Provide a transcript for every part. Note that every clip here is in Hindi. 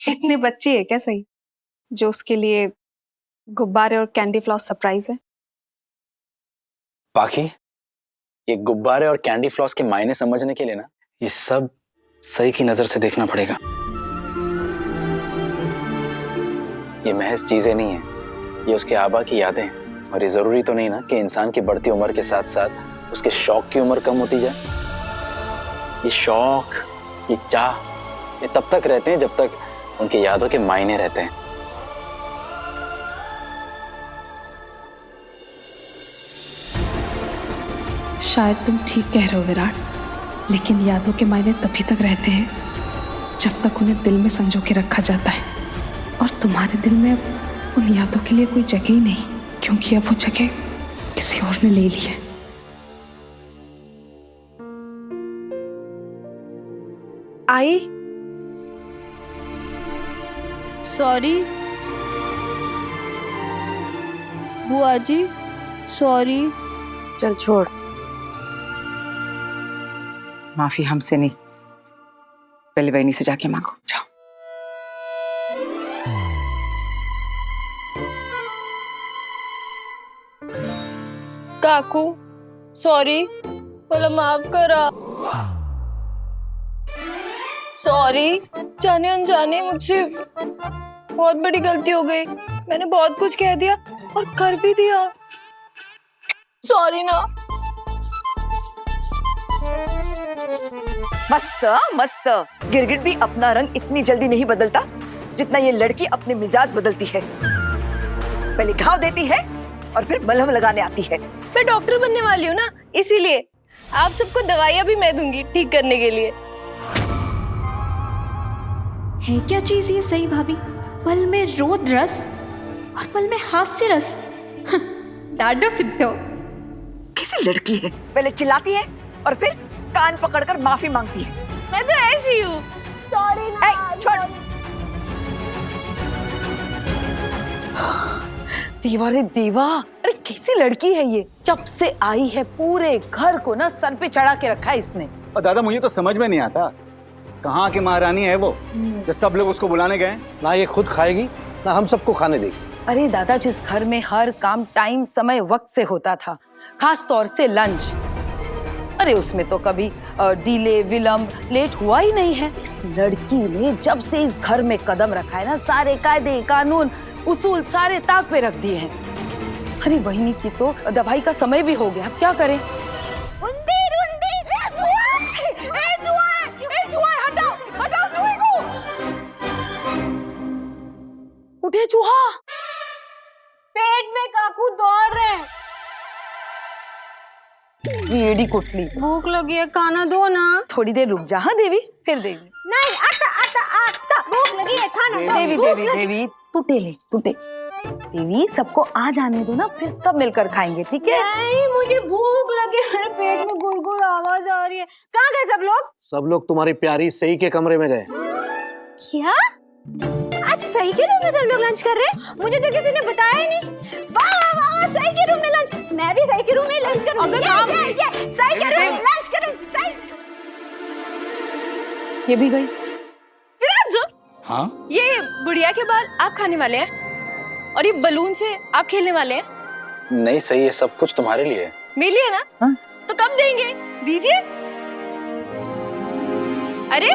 इतने बच्चे है क्या सही जो उसके लिए गुब्बारे और कैंडी फ्लॉस सरप्राइज है? बाकी ये गुब्बारे और कैंडी फ्लॉस के मायने समझने के लिए ना ये सब सही की नजर से देखना पड़ेगा। ये महज चीजें नहीं है, ये उसके आबा की यादें हैं। और ये जरूरी तो नहीं ना कि इंसान की बढ़ती उम्र के साथ साथ उसके शौक की उम्र कम होती जाए। ये शौक, ये चाह, ये तब तक रहते हैं जब तक उनकी यादों के मायने रहते हैं। शायद तुम ठीक कह रहे हो विराट, लेकिन यादों के मायने तभी तक रहते हैं जब तक उन्हें दिल में संजो के रखा जाता है। और तुम्हारे दिल में अब उन यादों के लिए कोई जगह ही नहीं, क्योंकि अब वो जगह किसी और ने ले ली है। आई सॉरी बुआ जी, सॉरी। चल छोड़, माफी हमसे नहीं, पहले बहनी से जाके मांगो, जाओ। काकू सॉरी, मला माफ करा। सॉरी, जाने अनजाने मुझसे बहुत बड़ी गलती हो गई। मैंने बहुत कुछ कह दिया और कर भी दिया। सॉरी ना। मस्त मस्त। गिरगिट भी अपना रंग इतनी जल्दी नहीं बदलता जितना ये लड़की अपने मिजाज बदलती है। पहले घाव देती है और फिर मलहम लगाने आती है। मैं डॉक्टर बनने वाली हूँ ना, इसीलिए आप सबको दवाइयाँ भी मैं दूंगी ठीक करने के लिए। है क्या चीज ये सही भाभी? पल में रोद रस और पल में हास्य रस। डाडो सिद्धो। कैसी लड़की है, पहले चिल्लाती है और फिर कान पकड़कर माफी मांगती है। मैं तो ऐसी हूँ। सॉरी ना। छोड़। दीवा रे दीवा, अरे कैसी लड़की है ये, जब से आई है पूरे घर को ना सर पे चढ़ा के रखा है इसने। और दादा मुझे तो समझ में नहीं आता, कहाँ की महारानी है वो जो सब लोग उसको बुलाने गए। ना ये खुद खाएगी ना हम सबको खाने देगी। अरे दादा, जिस घर में हर काम टाइम समय वक्त से होता था, खास तौर से लंच, अरे उसमें तो कभी डिले विलंब लेट हुआ ही नहीं है। इस लड़की ने जब से इस घर में कदम रखा है ना, सारे कायदे कानून उसूल सारे ताक पे रख दिए हैं। अरे वहीनी की तो दवाई का समय भी हो गया, अब क्या करें? उठे चूहा, पेट में काकू दौड़ रहे हैं। एड़ी कुटली, भूख लगी है, खाना दो ना। थोड़ी देर रुक जा। हाँ देवी, फिर देवी। नहीं, आता आता आता, भूख लगी है, खाना दो। देवी देवी देवी, टूटे ले टूटे। देवी सबको आ जाने दो ना, फिर सब मिलकर खाएंगे, ठीक है? नहीं, मुझे भूख लगी है, मेरे पेट में गुड़गुड़ आवाज आ रही है। कहाँ गए सब लोग? सब लोग तुम्हारी प्यारी सही के कमरे में गए। क्या? आज सही के रूम में सब लोग लंच कर रहे हैं? मुझे तो किसी ने बताया ही नहीं। वाह वाह वाह, सही के रूम में लंच। मैं भी सही के रूम में लंच करूंगी। अगर आप सही के रूम में लंच करूंगी। सही। ये भी गई। फिर हाँ, ये बुढ़िया के बाल आप खाने वाले हैं और ये बलून से आप खेलने वाले हैं? नहीं सही, ये सब कुछ तुम्हारे लिए है। मेरे लिए ना? हाँ? तो कब देंगे? दीजिए। अरे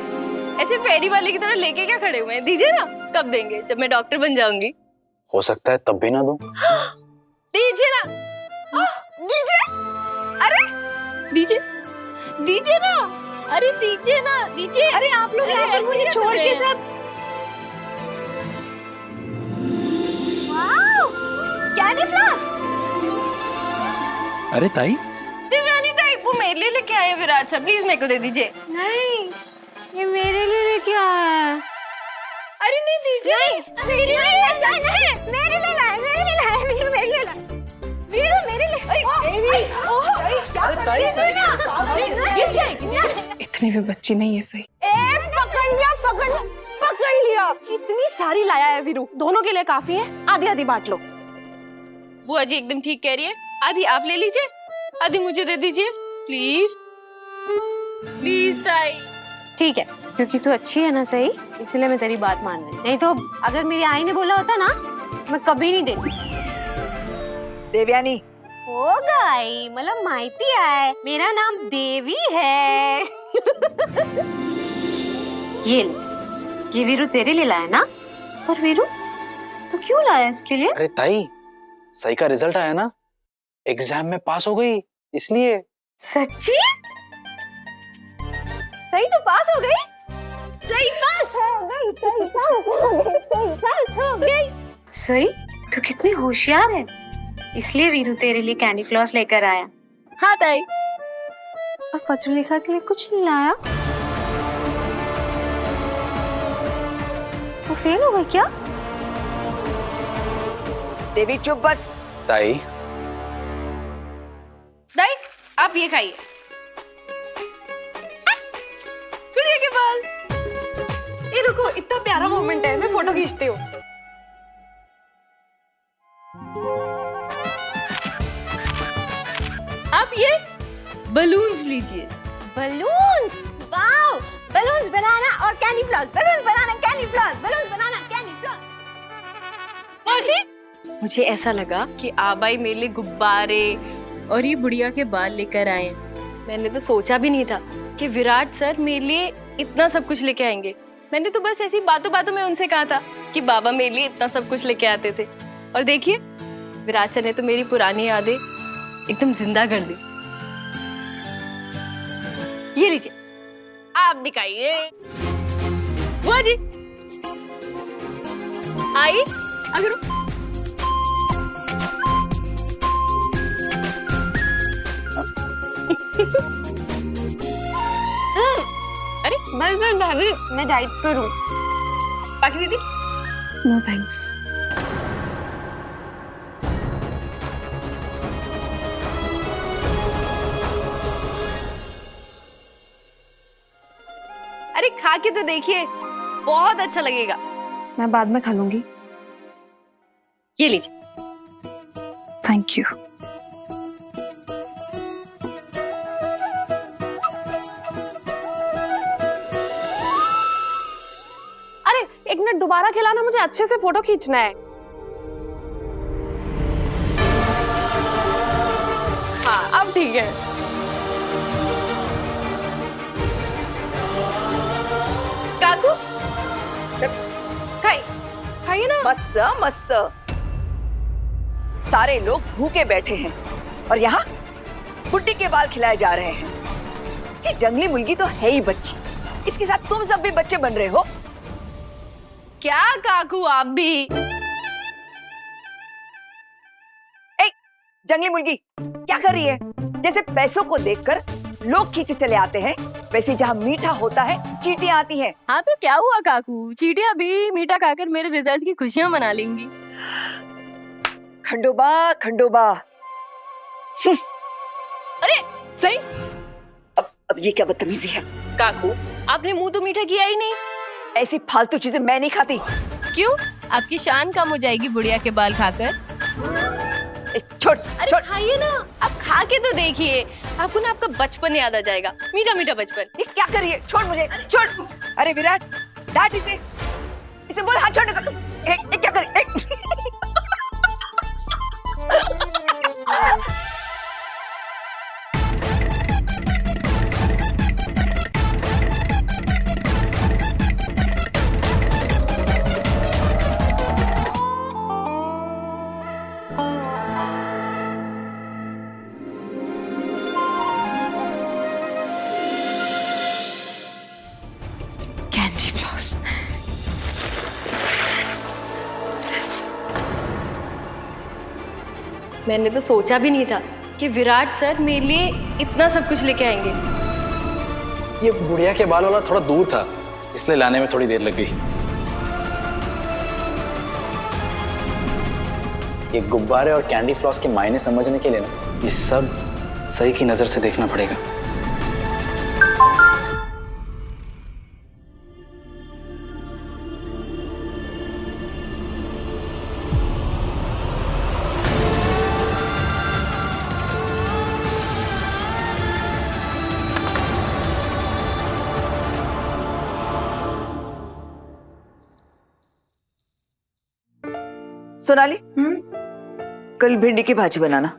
ऐसे फेरी वाले की तरह लेके क्या खड़े हुए हैं? दीजिए ना। कब देंगे? जब मैं डॉक्टर बन जाऊंगी। हो सकता है तब भी ना दूं। दीजिए ना। दीजिए। अरे दीजिए, दीजिए ना। अरे दीजिए ना, दीजिए। अरे आप लोग ऐसे छोड़ के सब। Wow, candy floss. अरे ताई, दिव्यानी ताई, वो मेरे लिए लेके आए हैं विराट सर, प्लीज मेरे को दे दीजिए। नहीं, ये मेरे लिए लेके आया है। अरे नहीं दीजिए। नहीं, मेरे लिए लाया, सच में मेरे लिए लाया, मेरे लिए लाया, वीरू मेरे लिए लाया, वीरू मेरे लिए। गिर जाएगी। इतने भी बच्ची नहीं है सही। पकड़ लिया, पकड़ लिया। कितनी सारी लाया है वीरू, दोनों के लिए काफी है, आधी आधी बांट लो। बुआ जी एकदम ठीक कह रही है, आधी आप ले लीजिए, आधी मुझे दे दीजिए, प्लीज प्लीज ताई। ठीक है, क्योंकि तू अच्छी है ना, सही, इसलिए मैं तेरी बात मान रही। नहीं तो अगर मेरी आई ने बोला होता ना, मैं कभी नहीं देती। देवयानी, हो गई, मतलब माहिती है, मेरा नाम देवी है। ये वीरू तेरे लिए लाया ना? पर वीरू तो क्यों लाया इसके लिए? अरे ताई, सही का रिजल्ट आया ना, एग्जाम में पास हो गई इसलिए। सच्ची? सही तो पास हो गई? सही पास हो गई, सही पास हो गई। सही तो कितनी होशियार है, इसलिए वीरू तेरे लिए कैंडी फ्लॉस लेकर आया। हाँ ताई। और फचुलिका के लिए कुछ नहीं लाया? वो फेल हो गई क्या? देवी चुप बस। ताई, दाई आप ये खाइए। गुड़िया के बाल। ये रुको, इतना प्यारा मोमेंट है, मैं फोटो खींचती हूँ। आप ये बलून्स लीजिए। बलून्स, वाओ, बलून्स बनाना और कैंडी फ्लॉस, बलून्स बनाना कैंडी फ्लॉस, बलून्स बनाना कैंडी फ्लॉस। मौसी, मुझे ऐसा लगा कि आबाई मेरे लिए गुब्बारे और ये बुढ़िया के बाल लेकर आए। मैंने तो सोचा भी नहीं था कि विराट सर मेरे लिए इतना सब कुछ लेके आएंगे। मैंने तो बस ऐसी बातों बातों में उनसे कहा था कि बाबा मेरे लिए इतना सब कुछ लेके आते थे, और देखिए विराट सर ने तो मेरी पुरानी यादें एकदम जिंदा कर दी। ये लीजिए, आप भी खाइए। बुआ जी आई, अगर अरे बस भाभी, मैं डाइट पर हूँ। बाकी दीदी नो थैंक्स। अरे खा के तो देखिए, बहुत अच्छा लगेगा। मैं बाद में खा लूंगी। ये लीजिए। Thank you. अरे एक मिनट दोबारा खिलाना, मुझे अच्छे से फोटो खींचना है। हाँ अब ठीक है। काकू खाइए ना। मस्त मस्त। सारे लोग भूखे बैठे हैं और यहाँ बुड्ढी के बाल खिलाए जा रहे हैं। ये जंगली मुर्गी तो है ही बच्ची, इसके साथ तुम सब भी बच्चे बन रहे हो। क्या काकू आप भी? ए, जंगली मुर्गी क्या कर रही है? जैसे पैसों को देखकर लोग खींचे चले आते हैं, वैसे जहाँ मीठा होता है चींटियां आती हैं। हाँ तो क्या हुआ काकू, चींटियां भी मीठा खाकर मेरे रिजल्ट की खुशियां मना लेंगी। खंडोबा खंडोबा। अरे सही। अब ये क्या बदतमीजी है? काकू आपने मुंह तो मीठा किया ही नहीं। ऐसी फालतू चीजें मैं नहीं खाती। क्यों? आपकी शान कम हो जाएगी बुढ़िया के बाल खाकर। छोड़ अरे छोड़। खाइए ना, आप खा के तो देखिए, आपको ना आपका बचपन याद आ जाएगा, मीठा मीठा बचपन। ये क्या कर रही है? छोड़ मुझे, छोड़। अरे विराट, डांट इसे बोल हाथ छोड़ने का। क्या कर कैंडी फ्लॉस। मैंने तो सोचा भी नहीं था कि विराट सर मेरे लिए इतना सब कुछ लेके आएंगे। ये बुढ़िया के बाल वाला थोड़ा दूर था, इसलिए लाने में थोड़ी देर लग गई। ये गुब्बारे और कैंडी फ्लॉस के मायने समझने के लिए ना, ये सब सही की नजर से देखना पड़ेगा। सोनाली, कल भिंडी की भाजी बनाना।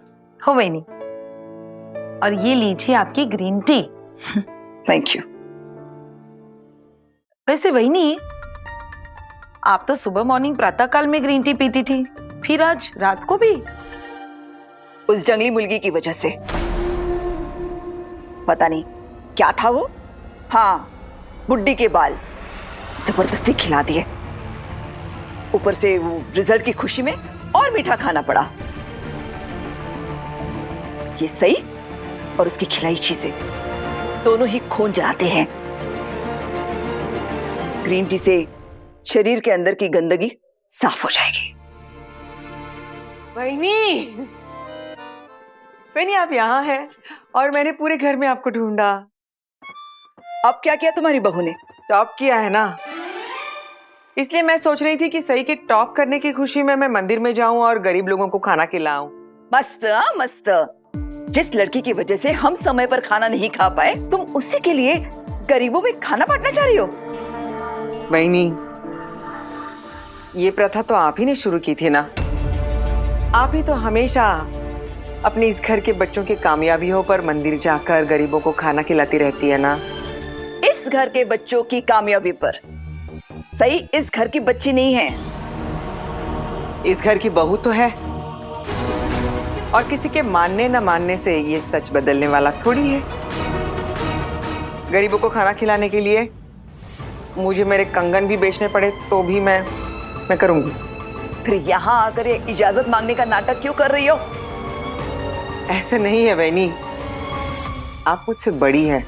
हो वही नहीं। और ये लीजिए आपकी ग्रीन टी। Thank you. वैसे वही नहीं, आप तो सुबह मॉर्निंग प्रातः काल में ग्रीन टी पीती थी, फिर आज रात को भी। उस जंगली मुर्गी की वजह से। पता नहीं क्या था वो। हाँ, बुड्ढी के बाल जबरदस्ती खिला दिए, ऊपर से वो रिजल्ट की खुशी में और मीठा खाना पड़ा। ये सही और उसकी खिलाई चीजें दोनों ही खून जलाते हैं। ग्रीन टी से शरीर के अंदर की गंदगी साफ हो जाएगी। वहीनी, वहीनी आप यहाँ हैं और मैंने पूरे घर में आपको ढूंढा। अब क्या किया तुम्हारी बहू ने? टॉप किया है ना, इसलिए मैं सोच रही थी कि सही के टॉप करने की खुशी में मैं मंदिर में जाऊं और गरीब लोगों को खाना खिलाऊं। मस्त मस्त। जिस लड़की की वजह से हम समय पर खाना नहीं खा पाए, तुम उसी के लिए गरीबों में खाना बांटना चाह रही हो। वहीनी, ये प्रथा तो आप ही ने शुरू की थी ना। आप ही तो हमेशा अपने इस घर के बच्चों की कामयाबियों पर मंदिर जाकर गरीबों को खाना खिलाती रहती है ना। इस घर के बच्चों की कामयाबी पर सही इस घर की बच्ची नहीं है, इस घर की बहू तो है, और किसी के मानने न मानने से ये सच बदलने वाला थोड़ी है। गरीबों को खाना खिलाने के लिए मुझे मेरे कंगन भी बेचने पड़े तो भी मैं करूंगी। फिर यहाँ आकर ये इजाजत मांगने का नाटक क्यों कर रही हो? ऐसा नहीं है वैनी, आप मुझसे बड़ी हैं,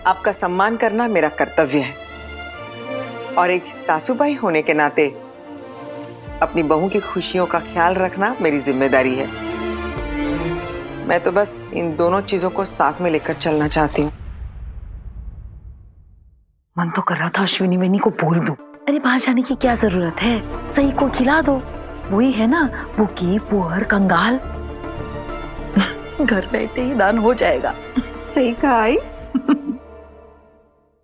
आपका सम्मान करना मेरा कर्तव्य है, और एक सासूबाई होने के नाते अपनी बहू की खुशियों का ख्याल रखना मेरी जिम्मेदारी है। मैं तो बस इन दोनों चीजों को साथ में लेकर चलना चाहती हूँ। मन तो कर रहा था अश्विनी वैनी को बोल दूं, अरे बाहर जाने की क्या जरूरत है, सही को खिला दो, वही है ना भूखी पुअर कंगाल, घर बैठे ही दान हो जाएगा। सही कहा आई।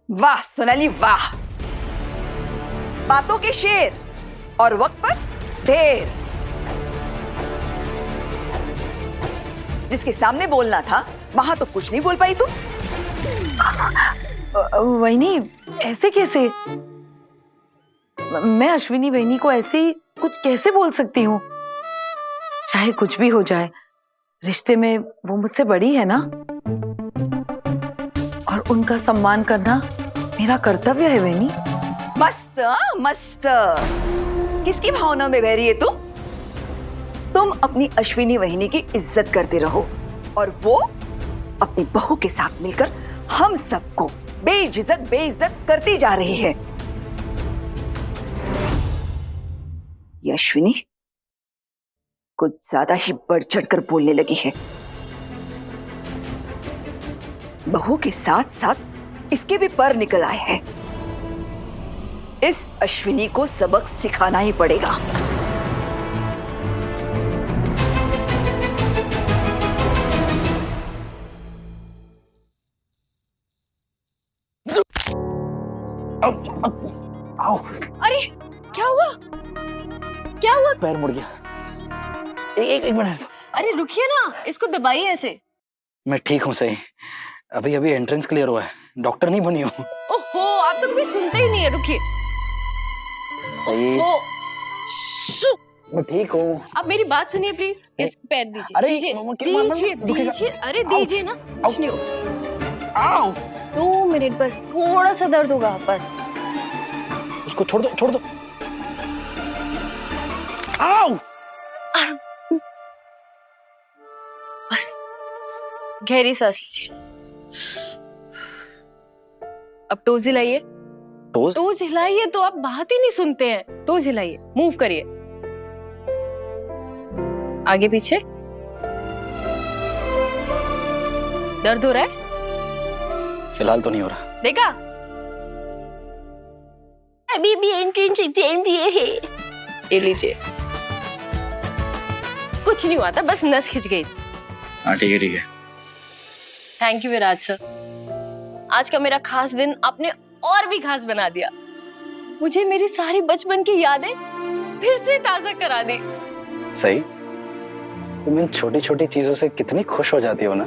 वाह सोनाली वाह, बातों के शेर और वक्त पर ढेर। जिसके सामने बोलना था वहां तो कुछ नहीं बोल पाई तुम। वैनी ऐसे कैसे? मैं अश्विनी वैनी को ऐसे ही कुछ कैसे बोल सकती हूँ? चाहे कुछ भी हो जाए, रिश्ते में वो मुझसे बड़ी है ना, और उनका सम्मान करना मेरा कर्तव्य है वैनी। मस्त मस्त। किसकी भावना में बह रही है तू? तुम अपनी अश्विनी वहिनी की इज्जत करते रहो, और वो अपनी बहू के साथ मिलकर हम सबको बेझिझक बेइज्जत करती जा रही है। ये अश्विनी कुछ ज्यादा ही बढ़ चढ़कर बोलने लगी है। बहू के साथ साथ इसके भी पर निकल आए हैं। इस अश्विनी को सबक सिखाना ही पड़ेगा। अरे क्या हुआ? क्या हुआ? पैर मुड़ गया। एक मिनट। अरे रुकिए ना, इसको दबाइए ऐसे। मैं ठीक हूँ सही, अभी अभी एंट्रेंस क्लियर हुआ है, डॉक्टर नहीं बनी हूँ। ओहो, आप तो कभी सुनते ही नहीं है। रुकिए। सही, मैं ठीक हूँ। आप मेरी बात सुनिए प्लीज। इस पैर दीजिए। अरे, दीजिए दीजिए, दीजिए। अरे दीजिए ना, कुछ नहीं होगा। आओ। 2 मिनट बस, थोड़ा सा दर्द होगा बस। उसको छोड़ दो, छोड़ दो। आओ। बस गहरी सांस लीजिए। अब टोज हिलाइए। टोज? टोज हिलाइए तो आप बात ही नहीं सुनते हैं। टोज हिलाइए, मूव करिए, आगे पीछे। दर्द हो रहा है? फिलहाल तो नहीं हो रहा। देखा, अभी भी एंट्रेंस एग्जाम दिए हैं। ये लीजिए। कुछ नहीं हुआ था, बस नस खिंच गई। हाँ ठीक है, ठीक है। थैंक यू विराज सर, आज का मेरा खास दिन आपने और भी खास बना दिया। मुझे मेरी सारी बचपन की यादें फिर से ताजा करा दी। सही, तुम इन छोटी छोटी चीजों से कितनी खुश हो जाती हो ना।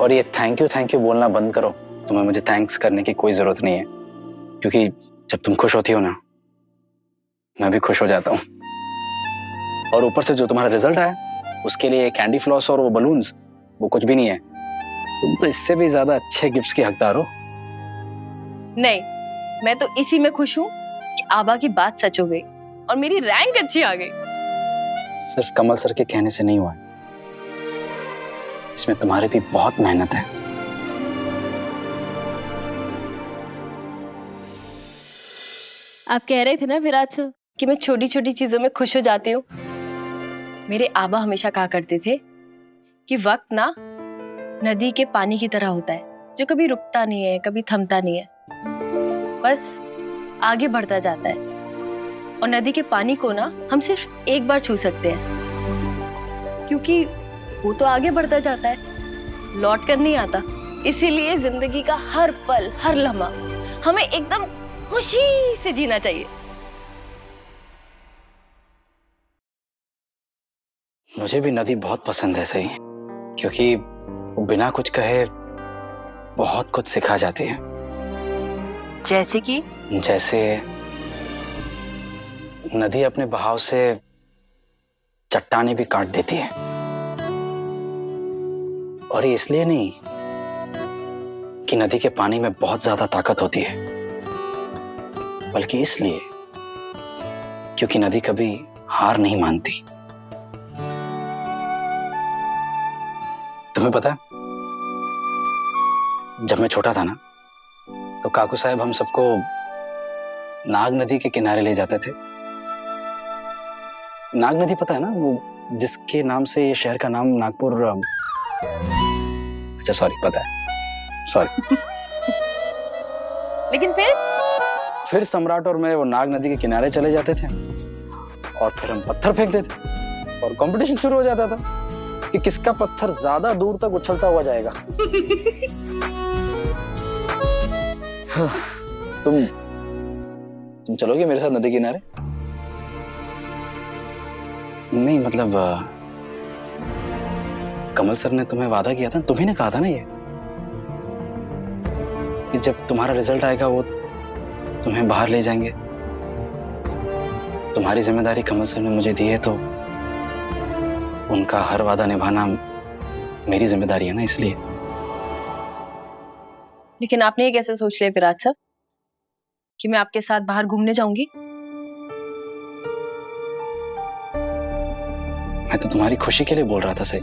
और ये थैंक यू बोलना बंद करो। तुम्हें मुझे थैंक्स करने की कोई जरूरत नहीं है, क्योंकि जब तुम खुश होती हो ना, मैं भी खुश हो जाता हूँ। और ऊपर से जो तुम्हारा रिजल्ट आया, उसके लिए कैंडी फ्लॉस और वो बलून्स, वो कुछ भी नहीं है। तुम तो इससे भी ज्यादा अच्छे गिफ्ट्स की हकदार हो। नहीं, मैं तो इसी में खुश हूँ कि आबा की बात सच हो गई और मेरी रैंक अच्छी आ गई। सिर्फ कमल सर के कहने से नहीं हुआ, इसमें तुम्हारी भी बहुत मेहनत है। आप कह रहे थे ना विराट सर कि मैं छोटी छोटी चीजों में खुश हो जाती हूँ। मेरे आबा हमेशा कहा करते थे कि वक्त ना नदी के पानी की तरह होता है, जो कभी रुकता नहीं है, कभी थमता नहीं है, बस आगे बढ़ता जाता है। और नदी के पानी को ना हम सिर्फ एक बार छू सकते हैं, क्योंकि वो तो आगे बढ़ता जाता है, लौट कर नहीं आता। इसीलिए जिंदगी का हर पल, हर लम्हा हमें एकदम खुशी से जीना चाहिए। मुझे भी नदी बहुत पसंद है, सही, क्योंकि वो बिना कुछ कहे बहुत कुछ सिखा जाती है। जैसे कि नदी अपने बहाव से चट्टानें भी काट देती है। और ये इसलिए नहीं कि नदी के पानी में बहुत ज्यादा ताकत होती है, बल्कि इसलिए क्योंकि नदी कभी हार नहीं मानती। तुम्हें पता है, जब मैं छोटा था ना, तो काकू साहब हम सबको नाग नदी के किनारे ले जाते थे। नाग नदी पता है ना, वो जिसके नाम से ये शहर का नाम नागपुर, अच्छा सॉरी, पता है, सॉरी। लेकिन फिर सम्राट और मैं वो नाग नदी के किनारे चले जाते थे और फिर हम पत्थर फेंकते थे और कंपटीशन शुरू हो जाता था कि किसका पत्थर ज्यादा दूर तक उछलता हुआ जाएगा। तुम चलोगे मेरे साथ नदी किनारे? नहीं मतलब कमल सर ने तुम्हें वादा किया था, तुम्ही ने कहा था ना ये कि जब तुम्हारा रिजल्ट आएगा वो तुम्हें बाहर ले जाएंगे। तुम्हारी जिम्मेदारी कमल सर ने मुझे दी है, तो उनका हर वादा निभाना मेरी जिम्मेदारी है ना, इसलिए। लेकिन आपने ये कैसे सोच लिया विराट सर कि मैं आपके साथ बाहर घूमने जाऊंगी? मैं तो तुम्हारी खुशी के लिए बोल रहा था, सही।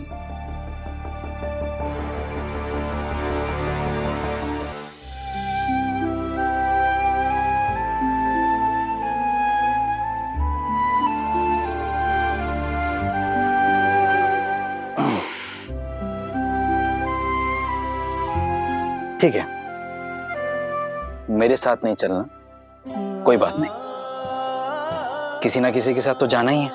ठीक है, मेरे साथ नहीं चलना, कोई बात नहीं, किसी ना किसी के साथ तो जाना ही है।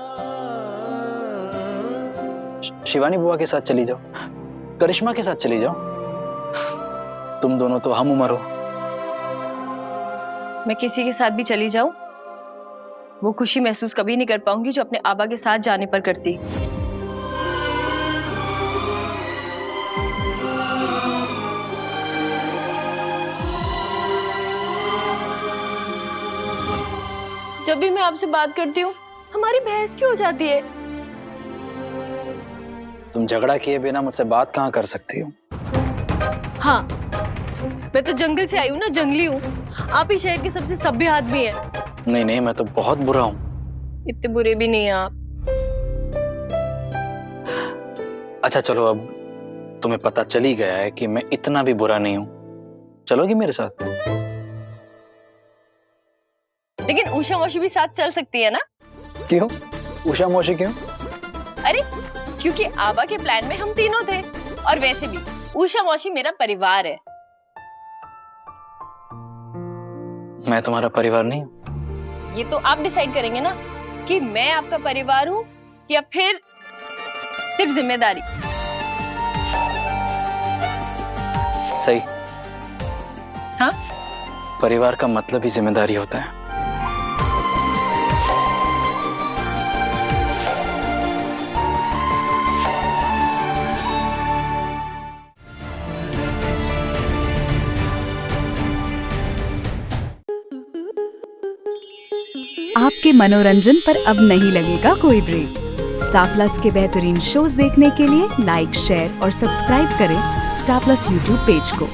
शिवानी बुआ के साथ चली जाओ, करिश्मा के साथ चली जाओ, तुम दोनों तो हम उम्र हो। मैं किसी के साथ भी चली जाऊं, वो खुशी महसूस कभी नहीं कर पाऊंगी जो अपने आबा के साथ जाने पर करती। जब भी मैं आपसे बात करती हूँ हमारी बहस क्यों हो जाती है? तुम झगड़ा किए बिना मुझसे बात कहाँ कर सकती हो? हाँ, मैं तो जंगल से आई हूँ ना, जंगली हूँ। आप ही शहर के सबसे सभ्य आदमी हैं। नहीं नहीं, मैं तो बहुत बुरा हूँ। इतने बुरे भी नहीं हैं आप। अच्छा चलो, अब तुम्हें पता चल ही गया है कि मैं इतना भी बुरा नहीं हूँ। चलोगी मेरे साथ? लेकिन उषा मौसी भी साथ चल सकती है ना? क्यों? उषा मौसी क्यों? अरे क्योंकि आबा के प्लान में हम तीनों थे, और वैसे भी उषा मौसी मेरा परिवार है। मैं तुम्हारा परिवार नहीं हूँ? ये तो आप डिसाइड करेंगे ना कि मैं आपका परिवार हूँ या फिर सिर्फ जिम्मेदारी। सही। हाँ, परिवार का मतलब ही जिम्मेदारी होता है। आपके मनोरंजन पर अब नहीं लगेगा कोई ब्रेक। स्टार प्लस के बेहतरीन शोज देखने के लिए लाइक, शेयर और सब्सक्राइब करें स्टार प्लस यूट्यूब पेज को।